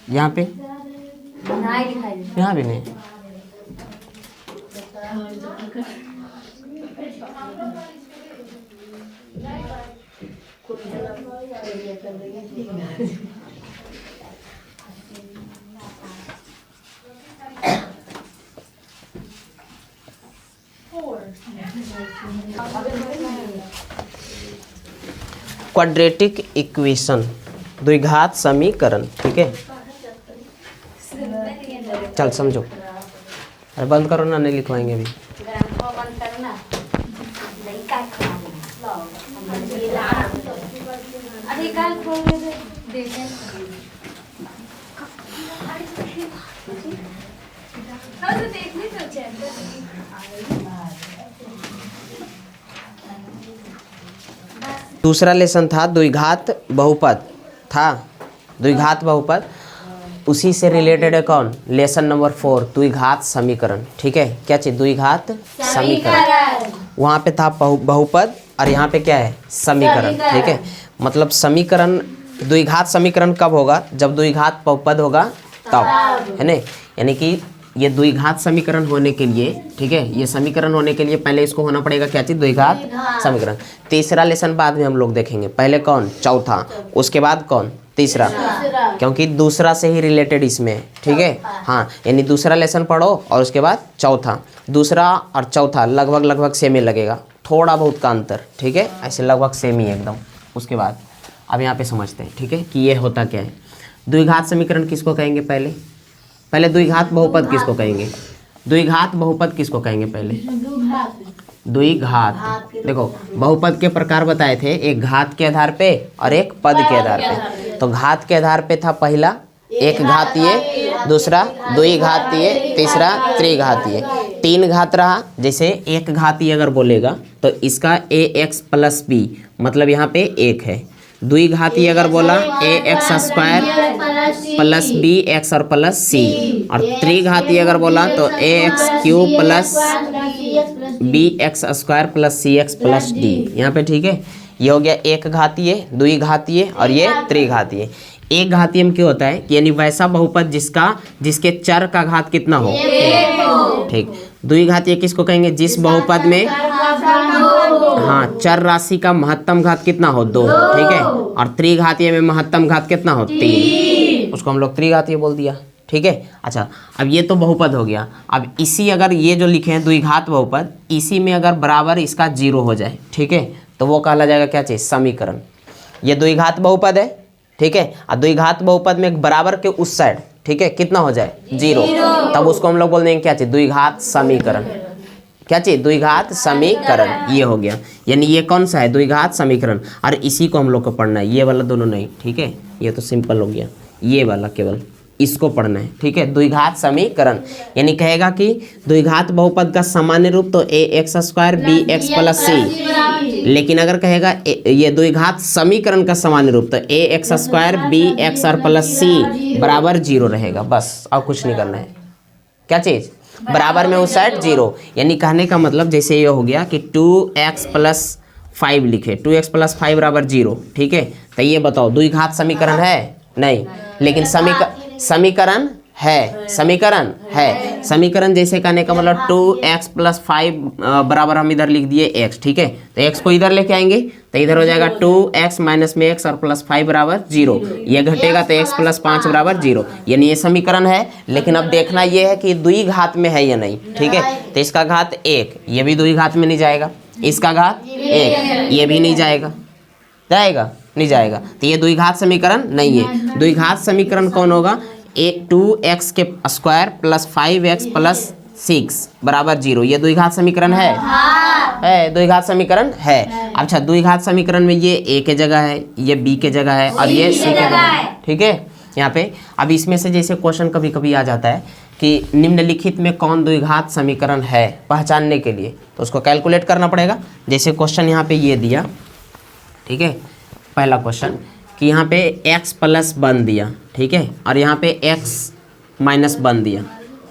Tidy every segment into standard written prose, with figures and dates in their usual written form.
यहाँ पे यहाँ भी नहीं। क्वाड्रेटिक इक्वेशन, द्विघात समीकरण, ठीक है। चल समझो, अरे बंद करो ना, नहीं लिखवाएंगे अभी। दूसरा लेसन था द्विघात बहुपद था, द्विघात बहुपद, उसी से रिलेटेड है कौन, लेसन नंबर 4 द्विघात समीकरण, ठीक है। क्या चाहिए, द्विघात समीकरण। वहाँ पे था बहुपद और यहाँ पे क्या है, समीकरण, ठीक है। मतलब समीकरण, द्विघात समीकरण कब होगा, जब द्विघात बहुपद होगा तब, है ना। यानी कि ये द्विघात समीकरण होने के लिए, ठीक है, ये समीकरण होने के लिए पहले इसको होना पड़ेगा क्या चीज, द्विघात समीकरण। तीसरा लेसन बाद में हम लोग देखेंगे, पहले कौन, चौथा, उसके बाद कौन, तीसरा, क्योंकि दूसरा से ही रिलेटेड इसमें, ठीक है। हाँ, यानी दूसरा लेसन पढ़ो और उसके बाद चौथा। दूसरा और चौथा लगभग सेम ही लगेगा, थोड़ा बहुत का अंतर, ठीक है, ऐसे लगभग सेम ही एकदम। उसके बाद अब यहाँ पे समझते हैं, ठीक है, कि ये होता क्या है। द्विघात समीकरण किसको कहेंगे, पहले द्विघात बहुपद किसको कहेंगे, द्विघात बहुपद किसको कहेंगे, पहले द्विघात। देखो बहुपद के प्रकार बताए थे, एक घात के आधार पे और एक पद के आधार पे। तो घात के आधार पे था पहला एक घातीय, दूसरा द्विघातीय, तीसरा त्रिघातीय। तीन घात रहा, जैसे एक घातीय अगर बोलेगा तो इसका ax + b, मतलब यहाँ पे एक है। द्विघातीय अगर बोला ax² + bx और प्लस c, और त्रिघातीय अगर बोला तो ax³ + bx² + cx + d, यहाँ पे, ठीक है। ये हो गया एक घातीय, द्विघातीय और ये त्रिघातीय। एक घातीय में क्या होता है, यानी वैसा बहुपद जिसके चर का घात कितना हो, ठीक। द्विघातीय किसको कहेंगे, जिस बहुपद में हाँ चर राशि का महत्तम घात कितना हो, 2, ठीक है। और त्रिघातीय में महत्तम घात कितना हो, 3, उसको हम लोग त्रिघातीय बोल दिया, ठीक है। अच्छा, अब ये तो बहुपद हो गया। अब इसी, अगर ये जो लिखे हैं द्विघात बहुपद, इसी में अगर बराबर इसका 0 हो जाए, ठीक है, तो वो कहला जाएगा क्या चाहिए, समीकरण। ये द्विघात बहुपद है, ठीक है, और द्विघात बहुपद में बराबर के उस साइड, ठीक है, कितना हो जाए, 0, तब उसको हम लोग बोल देंगे क्या चाहिए, द्विघात समीकरण। क्या चाहिए, द्विघात समीकरण। ये हो गया, यानी ये कौन सा है, द्विघात समीकरण। और इसी को हम लोग को पढ़ना है, ये वाला दोनों नहीं, ठीक है, ये तो सिंपल हो गया, ये वाला केवल इसको पढ़ना है, ठीक है। द्विघात समीकरण यानी कहेगा कि द्विघात बहुपद का सामान्य रूप तो ax² bx + c, लेकिन अगर कहेगा ये द्विघात समीकरण का सामान्य रूप तो ax² bx और + c = 0 रहेगा, बस, और कुछ नहीं करना है। क्या चीज़, बराबर में उस साइड 0, यानी कहने का मतलब जैसे ये हो गया कि 2x + 5 लिखे, 2x + 5 = 0, ठीक है। तो ये बताओ द्विघात समीकरण है, नहीं, लेकिन समीकरण है, समीकरण जैसे कहने का मतलब 2x + 5 बराबर हम इधर लिख दिए x, ठीक है। तो x को इधर लेके आएंगे तो इधर हो जाएगा 2x - x और +5 = 0, ये घटेगा तो x + 5 = 0, यानी ये समीकरण है। लेकिन अब देखना ये है कि द्विघात में है या नहीं, ठीक है। तो इसका घात 1, ये भी द्विघात में नहीं जाएगा, इसका घात 1, ये भी नहीं जाएगा, नहीं जाएगा, तो ये द्विघात समीकरण नहीं है। द्विघात समीकरण कौन होगा, 2x² + 5x + 6 = 0, ये द्विघात समीकरण है, द्विघात समीकरण है। अच्छा, द्विघात समीकरण में ये a के जगह है, ये b के जगह है और ये c के जगह है, ठीक है। यहाँ पे अब इसमें से जैसे क्वेश्चन कभी कभी आ जाता है कि निम्नलिखित में कौन द्विघात समीकरण है, पहचानने के लिए तो उसको कैलकुलेट करना पड़ेगा। जैसे क्वेश्चन यहाँ पे ये दिया, ठीक है, पहला क्वेश्चन कि यहाँ पे x + 1 दिया, ठीक है, और यहाँ पे x - 1 दिया,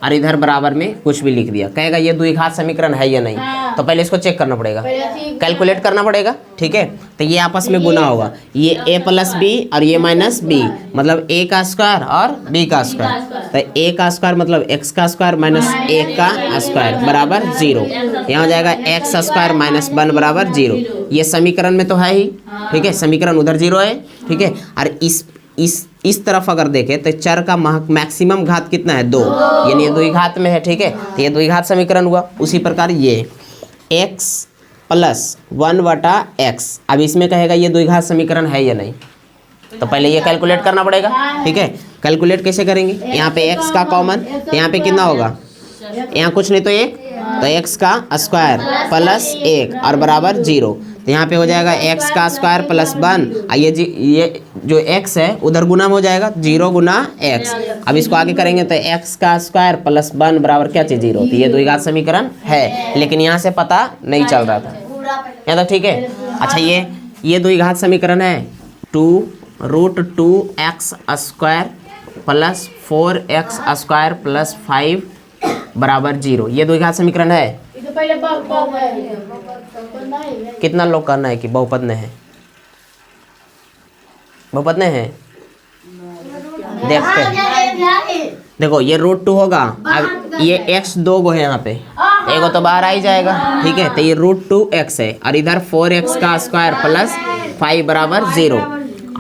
और इधर बराबर में कुछ भी लिख दिया। कहेगा ये द्विघात समीकरण है या नहीं, तो पहले इसको चेक करना पड़ेगा, कैलकुलेट करना पड़ेगा, ठीक है। तो ये आपस में गुना होगा, ये a प्लस बी और ये माइनस बी, मतलब a का स्क्वायर और b का स्क्वायर। तो a का स्क्वायर मतलब x का स्क्वायर माइनस a का स्क्वायर बराबर 0। यहाँ हो जाएगा x स्क्वायर माइनस 1 बराबर 0। ये समीकरण में तो है ही, ठीक है, समीकरण उधर 0 है, ठीक है। और इस तरफ अगर देखें तो चर का मैक्सिमम घात कितना है 2, यानी ये द्विघात में है, ठीक है। तो ये द्विघात समीकरण हुआ। उसी प्रकार ये x प्लस 1/x, अब इसमें कहेगा ये द्विघात समीकरण है या नहीं, तो पहले ये कैलकुलेट करना पड़ेगा, ठीक है। कैलकुलेट कैसे करेंगे, यहाँ पे x का कॉमन, यहाँ पे कितना होगा, यहाँ कुछ नहीं तो 1, तो x का स्क्वायर प्लस 1 और बराबर 0। तो यहाँ पे हो जाएगा x का स्क्वायर प्लस 1, ये जो x है उधर गुना में हो जाएगा 0 गुना x। अब इसको आगे करेंगे तो x का स्क्वायर प्लस 1 बराबर क्या चीज़ 0। तो ये द्विघात समीकरण है, लेकिन यहाँ से पता नहीं चल रहा था, यहाँ तो ठीक है। अच्छा ये द्विघात समीकरण है 2√2x square plus 4x square plus 5 बराबर 0, ये द्विघात समीकरण है। कितना लोग कहना है कि बहुपद में है, बहुपद में है, देखते हैं। देखो ये √2 होगा, अब ये x 2 गो है, यहाँ पे एगो तो बाहर आ ही जाएगा, ठीक है। तो ये √2x है और इधर 4x का स्क्वायर प्लस 5 बराबर 0।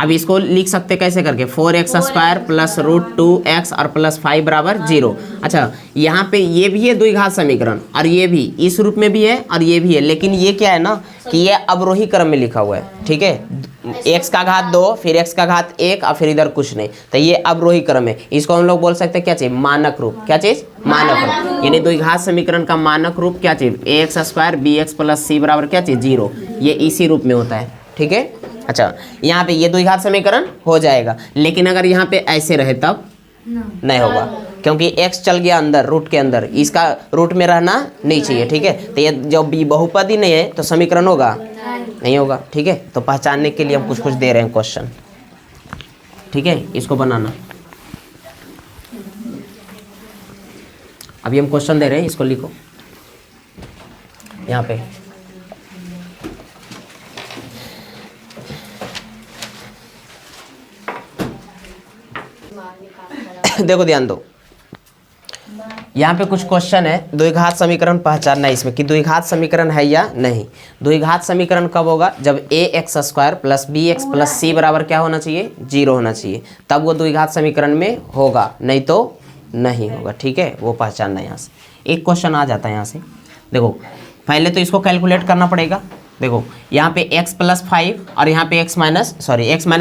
अब इसको लिख सकते कैसे करके, 4x स्क्वायर प्लस √2x और प्लस 5 बराबर 0। अच्छा यहाँ पे ये भी है द्विघात समीकरण और ये भी इस रूप में भी है और ये भी है, लेकिन ये क्या है ना कि ये अवरोही क्रम में लिखा हुआ है, ठीक है। x का घात 2 फिर x का घात 1 और फिर इधर कुछ नहीं, तो ये अवरोही क्रम है। इसको हम लोग बोल सकते हैं क्या चीज़, मानक रूप। क्या चीज़, मानक रूप, यानी द्विघात समीकरण का मानक रूप क्या चीज़, ax square bx plus c बराबर क्या चीज़ 0, ये इसी रूप में होता है, ठीक है। अच्छा यहाँ पे ये द्विघात समीकरण हो जाएगा, लेकिन अगर यहाँ पे ऐसे रहे तब नहीं होगा, क्योंकि x चल गया अंदर रूट के अंदर, इसका रूट में रहना नहीं चाहिए, ठीक है। तो ये जब बहुपद ही नहीं है तो समीकरण होगा नहीं होगा, ठीक है। तो पहचानने के लिए हम कुछ दे रहे हैं क्वेश्चन, ठीक है, इसको बनाना। अभी हम क्वेश्चन दे रहे हैं, इसको लिखो यहाँ पे। देखो ध्यान दो, यहाँ पे कुछ क्वेश्चन है, द्विघात समीकरण पहचानना है इसमें कि द्विघात समीकरण है या नहीं। द्विघात समीकरण कब होगा, जब ax square plus bx plus c बराबर क्या होना चाहिए, 0 होना चाहिए, तब वो द्विघात समीकरण में होगा, नहीं तो नहीं होगा, ठीक है। वो पहचानना है। यहाँ से एक क्वेश्चन आ जाता है यहाँ से। देखो पहले तो इसको कैलकुलेट करना पड़ेगा। देखो यहाँ पे x प्लस 5 और यहाँ पे x माइनस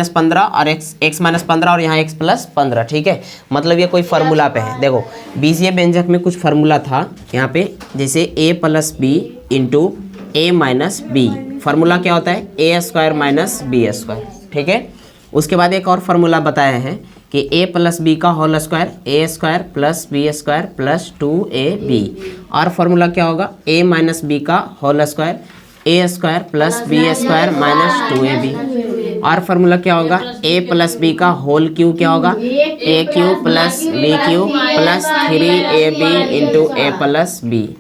15 और x माइनस 15 और यहाँ x प्लस 15, ठीक है। मतलब ये कोई फार्मूला पे है। देखो बीजीय व्यंजक में कुछ फार्मूला था यहाँ पे, जैसे a plus b into a minus b. Formula क्या होता है, a square minus b square, ठीक है। उसके बाद एक और फार्मूला बताया है कि a प्लस बी का whole square, a square plus b square plus 2ab। और फार्मूला क्या होगा, a माइनस बी का whole square, a square plus b square minus 2ab। और फार्मूला क्या होगा, a प्लस बी का होल क्यू क्या होगा, a cube plus b cube plus 3ab into a plus b.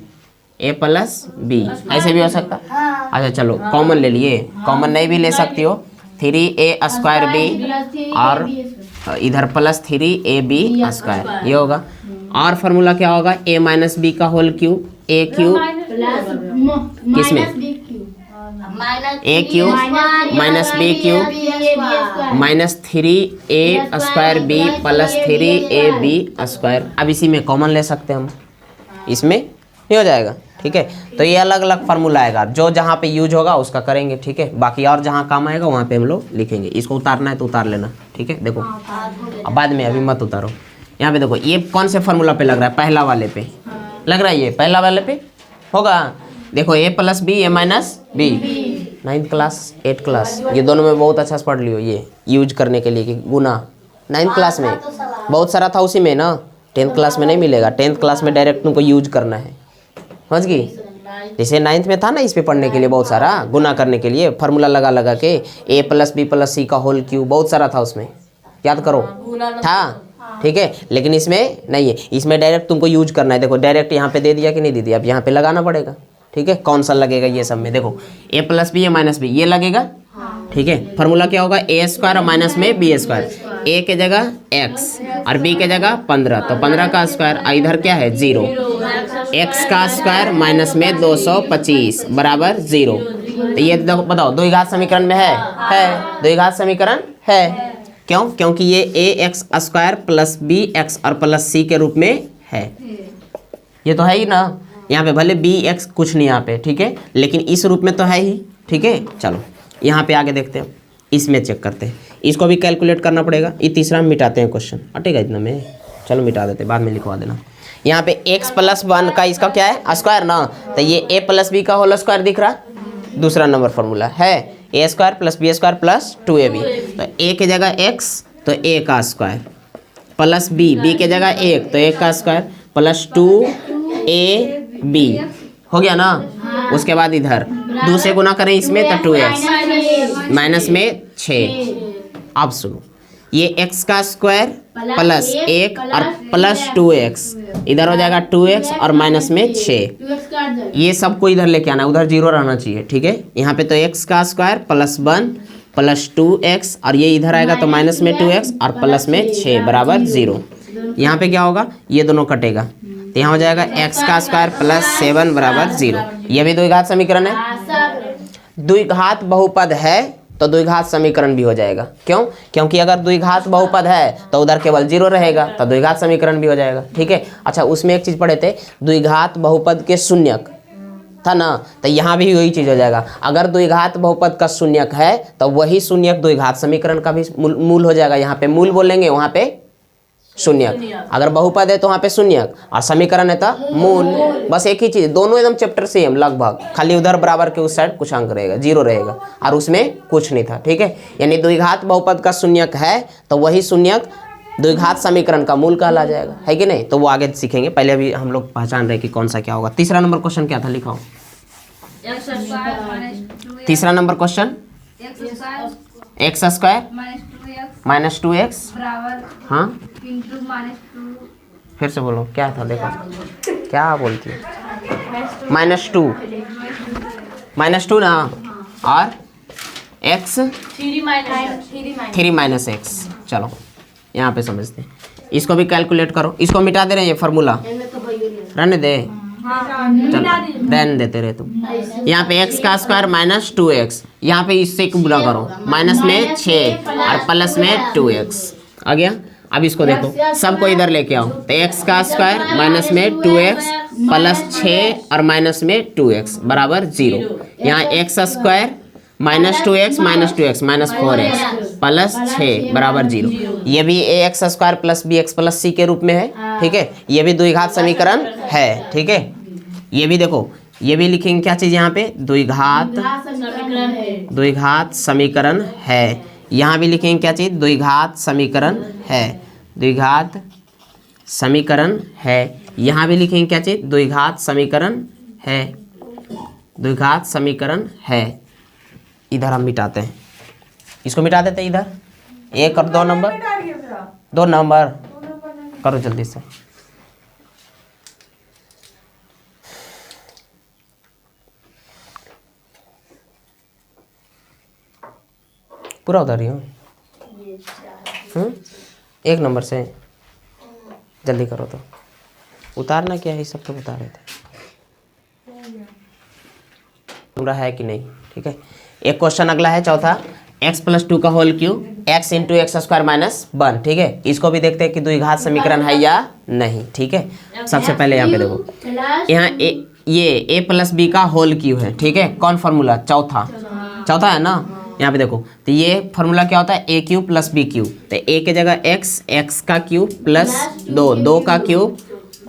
ऐसे भी हो सकता। अच्छा चलो कॉमन ले लिए, कॉमन नहीं भी ले सकती हो, 3a स्क्वायर बी और इधर प्लस 3ab स्क्वायर, ये होगा। और फार्मूला क्या होगा, a माइनस बी का होल क्यू, a क्यू किसमें, a cube minus b cube minus 3a square b plus 3ab square. अब इसी में कॉमन ले सकते हैं हम, इसमें नहीं हो जाएगा, ठीक है। तो ये अलग अलग फार्मूला आएगा, जो जहाँ पे यूज होगा उसका करेंगे, ठीक है। बाकी और जहाँ काम आएगा वहाँ पे हम लोग लिखेंगे। इसको उतारना है तो उतार लेना, ठीक है। देखो अब बाद में, अभी मत उतारो। यहाँ पे देखो ये कौन से फार्मूला पे लग रहा है, पहला वाले पे लग रहा है, ये पहला वाले पे होगा। देखो a plus b a minus b, 9th class 8th class, ये दोनों में बहुत अच्छा से पढ़ लियो, ये यूज करने के लिए कि गुना 9th क्लास में बहुत सारा था, उसी में ना 10th क्लास में नहीं मिलेगा। 10th क्लास में डायरेक्ट तुमको यूज करना है, समझ गई। जैसे 9th में था ना, इस पे पढ़ने के लिए बहुत सारा गुना करने के लिए फार्मूला लगा लगा के, a प्लस बी प्लस सी का होल क्यू, बहुत सारा था उसमें, याद करो था, ठीक है। लेकिन इसमें नहीं है, इसमें डायरेक्ट तुमको यूज करना है। देखो डायरेक्ट यहाँ पे दे दिया कि नहीं दे दिया, अब यहाँ पे लगाना पड़ेगा, ठीक है। कौन सा लगेगा ये सब में, देखो a plus b a minus b ये लगेगा, ठीक है। फॉर्मूला क्या होगा, ए स्क्वायर और माइनस में बी स्क्वायर, ए के जगह एक्स और बी के जगह 15, तो 15 का स्क्वायर, इधर क्या है 0, एक्स का स्क्वायर माइनस में 225 बराबर 0। तो ये बताओ द्विघात समीकरण में है द्विघात समीकरण है। क्यों? क्योंकि ये a x square plus b x और प्लस सी के रूप में है। ये तो है ही ना, यहाँ पे भले बी एक्स कुछ नहीं यहाँ पे, ठीक है, लेकिन इस रूप में तो है ही, ठीक है। चलो यहाँ पे आगे देखते हैं, इसमें चेक करते हैं, इसको भी कैलकुलेट करना पड़ेगा। ये तीसरा मिटाते हैं क्वेश्चन, अटेगा इतना में, चलो मिटा देते हैं, बाद में लिखवा देना। यहाँ पे x प्लस 1 का इसका क्या है स्क्वायर ना, तो ये a प्लस बी का होल स्क्वायर दिख रहा, दूसरा नंबर फॉर्मूला है a square plus b square plus 2ab, तो a के जगह x तो a का स्क्वायर प्लस b के जगह 1 तो 1 का स्क्वायर प्लस 2ab हो गया ना। उसके बाद इधर 2 से गुना करें इसमें तो 2x माइनस में 6। अब सुनो, ये x का स्क्वायर प्लस 1 और प्लस 2x, इधर हो जाएगा 2x और माइनस में 6, ये सबको इधर लेके आना, उधर 0 रहना चाहिए, ठीक है। यहाँ पे तो x का स्क्वायर प्लस 1 प्लस 2x और ये इधर आएगा तो माइनस में 2x और प्लस में 6 बराबर 0। यहाँ पे क्या होगा, ये दोनों कटेगा तो यहाँ हो जाएगा x का स्क्वायर प्लस 7 बराबर 0। ये भी द्विघात समीकरण है। द्विघात बहुपद है तो द्विघात समीकरण भी हो जाएगा। क्यों? क्योंकि अगर द्विघात बहुपद है तो उधर केवल 0 रहेगा, तो द्विघात समीकरण भी हो जाएगा, ठीक है। अच्छा, उसमें एक चीज पढ़े थे, द्विघात बहुपद के शून्यक था ना, तो यहाँ भी वही चीज हो जाएगा। अगर द्विघात बहुपद का शून्यक है तो वही शून्यक द्विघात समीकरण का भी मूल हो जाएगा। यहाँ पे मूल बोलेंगे, वहाँ पे शून्यक। अगर बहुपद है तो वहाँ पे शून्यक और समीकरण है तो मूल, बस एक ही चीज, दोनों एकदम चैप्टर सेम लगभग, खाली उधर बराबर के उस साइड कुछ अंक रहेगा, 0 रहेगा और उसमें कुछ नहीं था, ठीक है। यानी द्विघात बहुपद का शून्यक है तो वही शून्यक द्विघात समीकरण का मूल कहला जाएगा, है कि नहीं। तो वो आगे सीखेंगे, पहले अभी हम लोग पहचान रहे कि कौन सा क्या होगा। तीसरा नंबर क्वेश्चन क्या था, लिखाओ। तीसरा number question x square minus 2x, हाँ फिर से बोलो क्या था, देखो क्या बोलती है, -2 ना, और x 3 माइनस x। चलो यहाँ पे समझते हैं, इसको भी कैलकुलेट करो, इसको मिटा दे रहे हैं, ये फार्मूला रहने दे, रहने देते रहे तुम। यहाँ पे x का स्क्वायर माइनस 2x, यहाँ पे इससे गुणा करो, माइनस में 6 और प्लस में 2x आ गया। अब इसको देखो, सबको इधर लेके आओ, तो x का स्क्वायर माइनस में 2x प्लस 6 और माइनस में 2x बराबर 0। यहाँ x square minus 2x minus 4x plus 6 बराबर 0। ये भी ax square plus bx plus c के रूप में है, ठीक है। ये भी द्विघात समीकरण है, ठीक है। ये भी देखो, ये भी लिखेंगे क्या चीज यहाँ पे, द्विघात समीकरण है। यहाँ भी लिखेंगे क्या चीज, द्विघात समीकरण है, द्विघात समीकरण है। यहाँ भी लिखेंगे क्या चीज, द्विघात समीकरण है, द्विघात समीकरण है। इधर हम मिटाते हैं, इसको मिटा देते हैं, इधर 1 और 2 नंबर, 2 नंबर करो जल्दी से। पूरा उतार रही हूँ, 1 नंबर से जल्दी करो, तो उतारना क्या है, सब तो बता रहे थे पूरा है कि नहीं, ठीक है। एक क्वेश्चन अगला है, चौथा, x प्लस 2 का whole cube x into x square minus 1, ठीक है। इसको भी देखते हैं कि द्विघात समीकरण है या नहीं, ठीक है। सबसे पहले यहाँ पे देखो, यहाँ ये a प्लस बी का होल क्यूब है, ठीक है। कौन फार्मूला, चौथा है ना। यहाँ पे देखो, तो ये फार्मूला क्या होता है, a cube plus b cube, तो a के जगह x का क्यूब प्लस 2 का क्यूब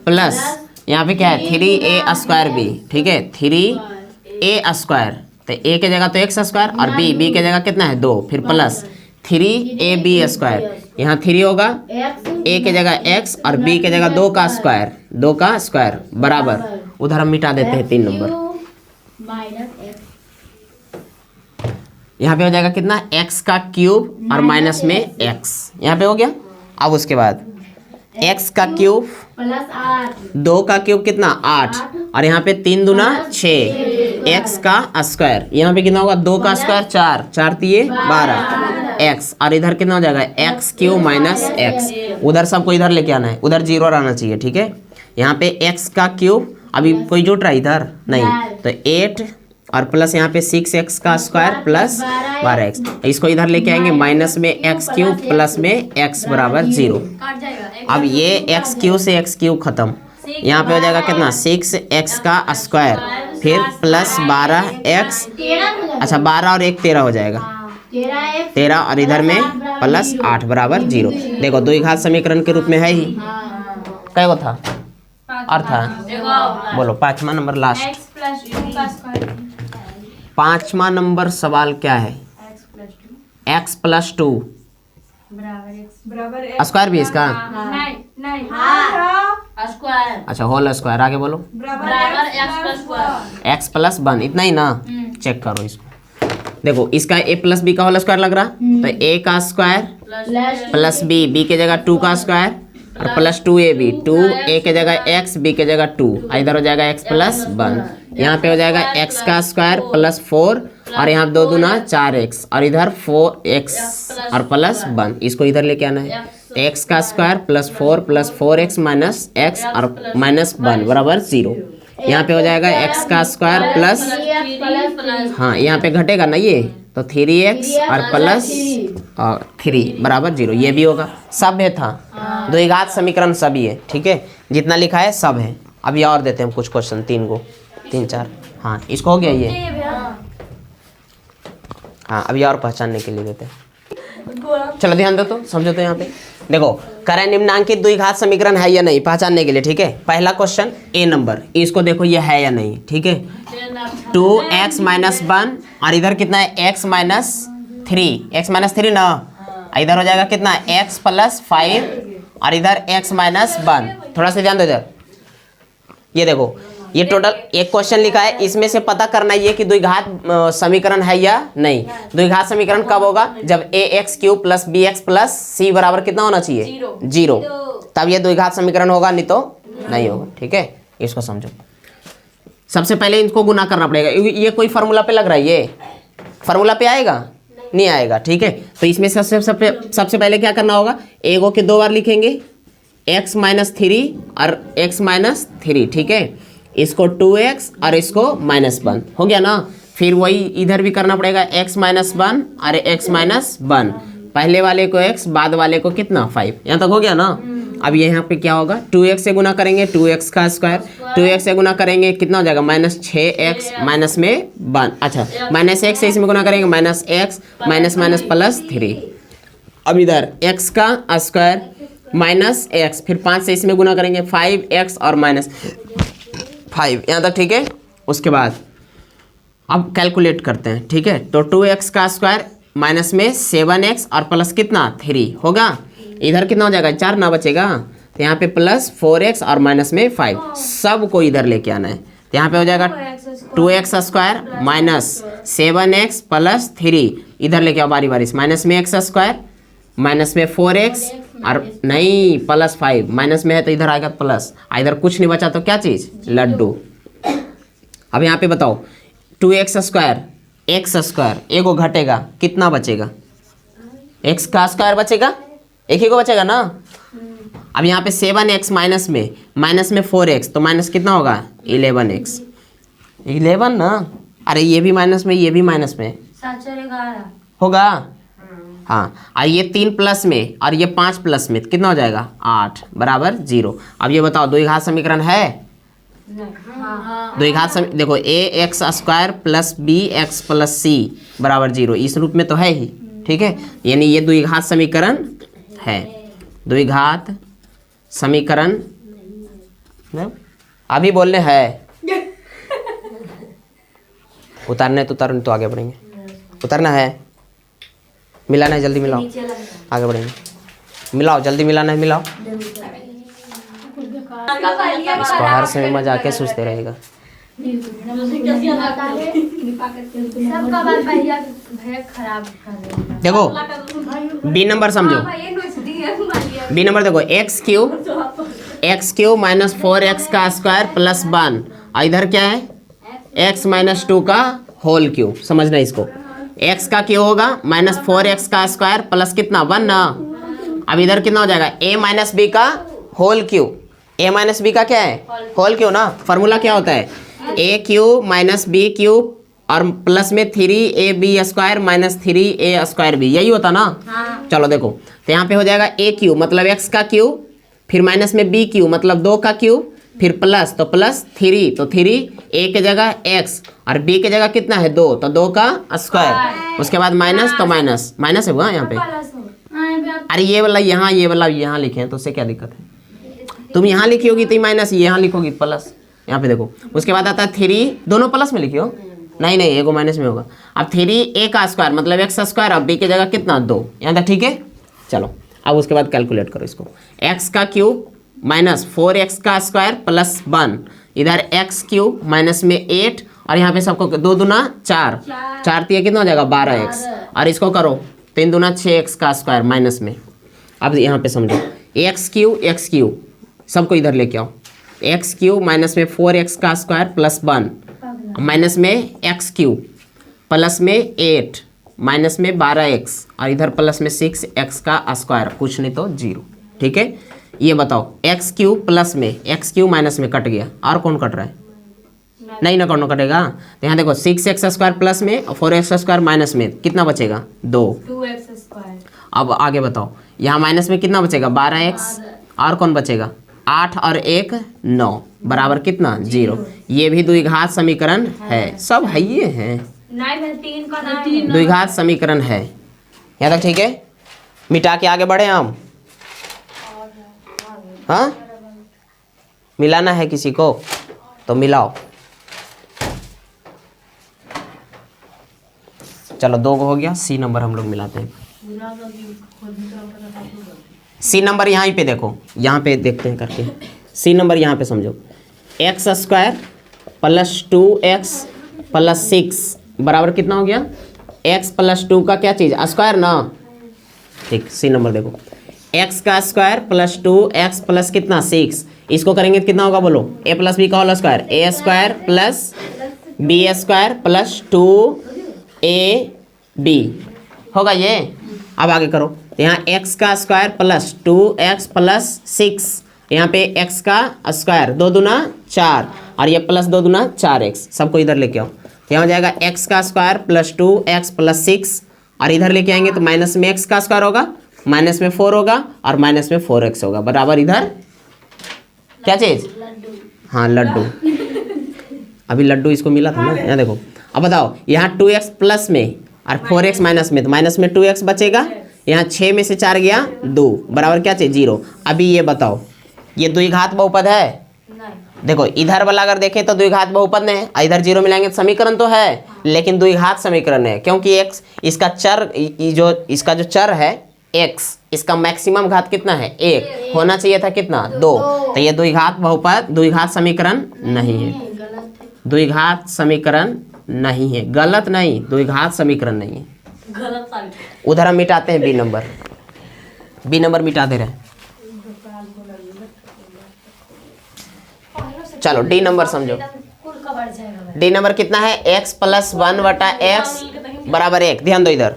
प्लस यहाँ पे क्या है 3a स्क्वायर b, ठीक है, 3a स्क्वायर, तो a के जगह तो x स्क्वायर और b के जगह कितना है 2, फिर प्लस 3ab स्क्वायर, यहाँ 3 होगा, a के जगह x और b के जगह 2 का स्क्वायर बराबर, उधर हम मिटा देते हैं 3 नंबर। यहाँ पे हो जाएगा कितना, x का क्यूब और माइनस में x, यहाँ पे हो गया। अब उसके बाद x का क्यूब प्लस 2 का क्यूब कितना 8 और यहाँ पे 3 दूना 6 एक्स का स्क्वायर, यहाँ पे कितना होगा 2 का स्क्वायर 4, 4 तिये 12 एक्स, और इधर कितना हो जाएगा एक्स क्यूब माइनस एक्स, उधर सबको इधर लेके आना है, उधर 0 रहना चाहिए, ठीक है। यहाँ पे एक्स का क्यूब, अभी कोई जुट रहा है इधर नहीं, तो 8 और प्लस यहाँ पे 6x का स्क्वायर प्लस 12x, इसको इधर लेके आएंगे माइनस में एक्स क्यूब प्लस में x बराबर 0। अब ये एक्स क्यूब से एक्स क्यूब खत्म, यहाँ पे हो जाएगा कितना 6x का स्क्वायर, फिर प्लस 12x, अच्छा 12 और 1 13 हो जाएगा, 13 और इधर में प्लस 8 बराबर 0। देखो द्विघात समीकरण के रूप में है ही, क्या वो था और था, बोलो 5वां नंबर लास्ट, 5वां नंबर सवाल क्या है, x प्लस 2 स्क्वायर भी इसका, अच्छा होल स्क्वायर, आगे बोलो x प्लस 1, इतना ही ना, चेक करो इसको, देखो इसका a प्लस बी का होल स्क्वायर लग रहा, तो a का स्क्वायर प्लस b के जगह 2 का स्क्वायर और प्लस 2ab, 2a के जगह x, b के जगह 2, इधर हो जाएगा x प्लस 1, यहाँ पे हो जाएगा x का स्क्वायर प्लस 4 और यहाँ 2 दूना 4x और इधर 4x और प्लस 1, इसको इधर लेके आना है, तो x का square plus 4 plus 4x minus x और माइनस 1 बराबर 0। यहाँ पे हो जाएगा x का स्क्वायर प्लस, हाँ यहाँ पे घटेगा ना ये, तो 3x और प्लस 3 बराबर 0, ये भी होगा, सब है था, द्विघात समीकरण सभी है, ठीक है, जितना लिखा है सब है। अभी और देते हैं कुछ क्वेश्चन, 3 4, हाँ इसको हो गया ये, हाँ अभी और पहचानने के लिए देते हैं, चलो ध्यान दो तो समझो तो यहाँ पे देखो, करें निम्नांकित द्विघात समीकरण है या नहीं पहचानने के लिए, ठीक है। पहला क्वेश्चन ए नंबर, इसको देखो ये है या नहीं, ठीक है, 2x माइनस 1 और इधर कितना है x माइनस 3 ना, इधर हो जाएगा कितना x प्लस 5 और इधर x माइनस 1, थोड़ा सा ध्यान दो इधर, ये देखो ये टोटल एक क्वेश्चन लिखा है, इसमें से पता करना ये कि द्विघात समीकरण है या नहीं। द्विघात समीकरण कब होगा, जब ax cube plus bx plus c बराबर कितना होना चाहिए 0, तब ये द्विघात समीकरण होगा, नहीं तो नहीं होगा, ठीक है। इसको समझो, सबसे पहले इनको गुना करना पड़ेगा, ये कोई फार्मूला पे लग रहा है, ये फार्मूला पे आएगा नहीं आएगा, ठीक है। तो इसमें सबसे पहले क्या करना होगा, एगो के 2 बार लिखेंगे x माइनस 3 और x माइनस 3, ठीक है, इसको 2x और इसको -1 हो गया ना, फिर वही इधर भी करना पड़ेगा x माइनस 1 और x माइनस 1, पहले वाले को x बाद वाले को कितना 5, यहाँ तक हो गया ना। अब यहाँ पे क्या होगा, 2x से गुना करेंगे 2x का स्क्वायर, 2x से गुना करेंगे कितना हो जाएगा -6x माइनस में 1, अच्छा -x से इसमें गुना करेंगे -x माइनस माइनस प्लस 3, अब इधर x का स्क्वायर माइनस x, फिर 5 से इसमें गुना करेंगे 5x और -5, यहाँ तक ठीक है। उसके बाद अब कैलकुलेट करते हैं, ठीक है, तो 2x का स्क्वायर माइनस में 7x और प्लस कितना 3 होगा, इधर कितना हो जाएगा 4 ना बचेगा, तो यहाँ पे प्लस 4x और माइनस में 5, सब को इधर लेके आना है, तो यहाँ पे हो जाएगा 2x square minus 7x plus 3, इधर लेके आओ बारी बारी से, माइनस में x स्क्वायर माइनस में 4x और नहीं प्लस 5, माइनस में है तो इधर आएगा प्लस, इधर कुछ नहीं बचा तो क्या चीज़ लड्डू। अब यहाँ पे बताओ 2x स्क्वायर x स्क्वायर एगो घटेगा कितना बचेगा, x का स्क्वायर बचेगा, एक ही को बचेगा ना। अब यहाँ पे 7x माइनस में 4x, तो माइनस कितना होगा 11x, 11 ना, अरे ये भी माइनस में ये भी माइनस में होगा, हाँ, और ये 3 प्लस में और ये 5 प्लस में कितना हो जाएगा 8 बराबर 0। अब ये बताओ द्विघात समीकरण है, द्विघात देखो ax square plus bx plus c बराबर 0, इस रूप में तो है ही, ठीक है, यानी ये द्विघात समीकरण है, द्विघात समीकरण अभी बोलने है, उतारने तो आगे बढ़ेंगे, उतरना है, मिलाना है जल्दी मिलाओ, आगे बढ़ेंगे, मिलाओ जल्दी मिलाना है, मिलाओ, इसको हर समय मजा आके सोचते रहेगा। देखो बी नंबर समझो, बी नंबर देखो एक्स क्यूब माइनस 4x का स्क्वायर प्लस 1, और इधर क्या है x माइनस 2 का होल क्यूब, समझना इसको। x का क्यों होगा -4x का स्क्वायर प्लस कितना 1 ना। अब इधर कितना हो जाएगा a माइनस बी का whole cube, a minus b का क्या है होल क्यूब ना। फॉर्मूला क्या होता है a cube minus b cube और प्लस में 3ab square minus 3a square B, यही होता ना। हाँ। चलो देखो तो यहाँ पे हो जाएगा a क्यूब मतलब x का क्यूब, फिर माइनस में b क्यूब मतलब 2 का क्यूब, फिर प्लस तो प्लस 3 तो 3 a की जगह x और b की जगह कितना है 2 तो 2 का स्क्वायर, उसके बाद माइनस तो माइनस माइनस है वो यहाँ पे। अरे ये वाला यहाँ लिखे हैं तो उससे क्या दिक्कत है, तुम यहाँ लिखी होगी तो माइनस, यहाँ लिखोगी प्लस, यहाँ पे देखो। उसके बाद आता है 3, दोनों प्लस में लिखियो, नहीं एगो माइनस में होगा। अब 3a का स्क्वायर मतलब x स्क्वायर, अब b की जगह कितना 2, यहाँ तक ठीक है। चलो अब उसके बाद कैलकुलेट करो इसको, x का क्यूब माइनस 4x का स्क्वायर प्लस 1, इधर x क्यूब माइनस में 8 और यहाँ पे सबको 2 दूना 4, 4 3 कितना हो जाएगा 12x, और इसको करो 3 दूना 6x का स्क्वायर माइनस में। अब यहाँ पे समझो x क्यूब सबको इधर लेके आओ, x क्यूब माइनस में 4x का स्क्वायर प्लस 1 माइनस में x क्यूब प्लस में 8 माइनस में 12x और इधर प्लस में 6x का स्क्वायर, कुछ नहीं तो 0, ठीक है। ये बताओ x क्यूब प्लस में x क्यूब माइनस में कट गया, और कौन कट रहा है नहीं ना, कौन कटेगा। तो यहाँ देखो 6x स्क्वायर प्लस में और 4x स्क्वायर माइनस में कितना बचेगा 2x स्क्वायर। अब आगे बताओ यहाँ माइनस में कितना बचेगा 12x और कौन बचेगा 8 और 1 9 बराबर कितना 0। ये भी द्विघात समीकरण है, सब है ये है द्विघात समीकरण है। यहाँ तक ठीक है, मिटा के आगे बढ़े हम। हाँ मिलाना है किसी को तो मिलाओ। चलो 2 हो गया, सी नंबर हम लोग मिलाते हैं। सी नंबर यहाँ पे देखो, यहाँ पे देखते हैं करके। सी नंबर यहाँ पे समझो x square plus 2x plus 6 बराबर कितना हो गया x प्लस 2 का क्या चीज़ स्क्वायर ना, ठीक। सी नंबर देखो x का स्क्वायर प्लस 2x प्लस कितना 6, इसको करेंगे तो कितना होगा बोलो a प्लस बी का whole square, a square plus b square plus 2ab होगा ये। अब आगे करो तो यहाँ x का स्क्वायर प्लस 2x प्लस 6, यहाँ पे x का स्क्वायर 2 दूना 4 और ये प्लस 2 दूना 4x, सबको इधर लेके आओ। तो यहाँ हो जाएगा x का स्क्वायर प्लस 2x प्लस 6 और इधर लेके आएंगे तो माइनस में x का स्क्वायर होगा, माइनस में 4 होगा और माइनस में 4x होगा बराबर इधर क्या चीज़, हाँ लड्डू। अभी लड्डू इसको मिला था ना, यहाँ देखो। अब बताओ यहाँ 2x प्लस में और 4x माइनस में, तो माइनस में 2x बचेगा, यहाँ 6 में से 4 गया 2 बराबर क्या चाहिए 0। अभी ये बताओ ये द्विघात बहुपद है नहीं। देखो इधर वाला अगर देखें तो द्विघात बहुपद है, इधर 0 मिलाएंगे तो समीकरण तो है लेकिन द्विघात समीकरण है, क्योंकि x इसका चर इसका जो चर है x इसका मैक्सिमम घात कितना है 1 होना चाहिए था कितना 2, तो ये द्विघात बहुपद द्विघात समीकरण नहीं है, द्विघात समीकरण नहीं है, गलत नहीं द्विघात समीकरण नहीं है, गलत। उधर हम मिटाते हैं बी नंबर मिटा दे रहे हैं। चलो डी नंबर समझो, डी नंबर कितना है x प्लस 1 बटा x बराबर 1। ध्यान दो इधर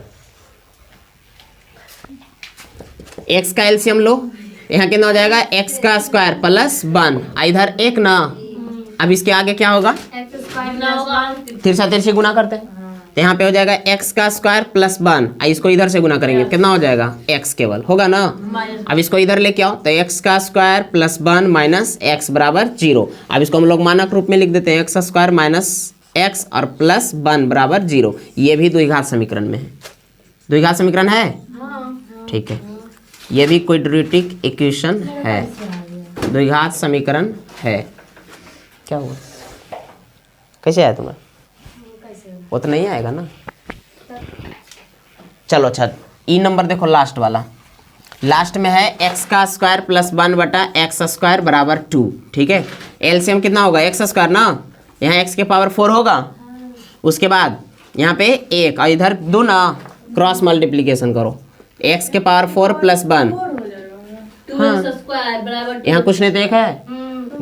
x का एलसीएम लो, यहाँ कितना हो जाएगा x का स्क्वायर प्लस 1 इधर 1 ना। अब इसके आगे क्या होगा तिरछा तिरछी गुना करते हैं तो यहाँ पे हो जाएगा x का स्क्वायर प्लस 1, इसको इधर से गुना करेंगे कितना हो जाएगा x केवल होगा ना। अब इसको इधर लेके आओ तो x का स्क्वायर प्लस 1 माइनस x बराबर 0। अब इसको हम लोग मानक रूप में लिख देते हैं x स्क्वायर माइनस x और प्लस 1 बराबर 0। ये भी द्विघात समीकरण में है, द्विघात समीकरण है ठीक है, ये भी क्वाड्रेटिक इक्वेशन है, द्विघात समीकरण है। क्या हुआ कैसे आया तुम्हारा, वो तो नहीं आएगा ना। चलो अच्छा ई नंबर देखो लास्ट वाला, लास्ट में है x का स्क्वायर प्लस 1 बटा x स्क्वायर बराबर 2, ठीक है। एलसीएम कितना होगा x स्क्वायर ना, यहाँ x के पावर 4 होगा, उसके बाद यहाँ पे 1 और इधर 2 ना, क्रॉस मल्टीप्लीकेशन करो x के पावर 4 प्लस 1, हाँ यहाँ कुछ नहीं देखा है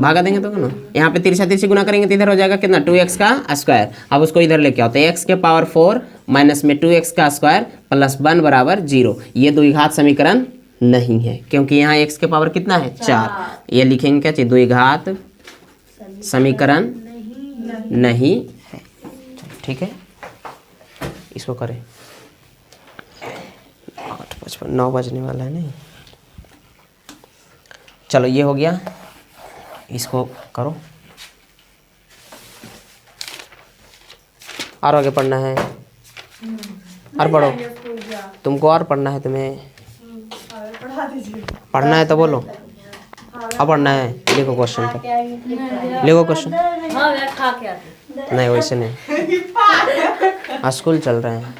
भागा देंगे तो ना, यहाँ पे तिरछा तिरछी गुना करेंगे तो इधर हो जाएगा कितना 2x का स्क्वायर। अब उसको इधर लेके आओ तो x के पावर 4 माइनस में 2x का स्क्वायर प्लस 1 बराबर 0। ये द्विघात समीकरण नहीं है क्योंकि यहाँ x के पावर कितना है 4। ये लिखेंगे क्या चाहिए, द्विघात समीकरण नहीं है। ठीक है, इसको करें 8:55 9 बजने वाला है नहीं। चलो ये हो गया, इसको करो और आगे पढ़ना है और पढ़ो। तुमको और पढ़ना है, तुम्हें पढ़ना है तो बोलो। अब पढ़ना है, लिखो क्वेश्चन पर, लिखो क्वेश्चन। नहीं वैसे नहीं, स्कूल चल रहे हैं।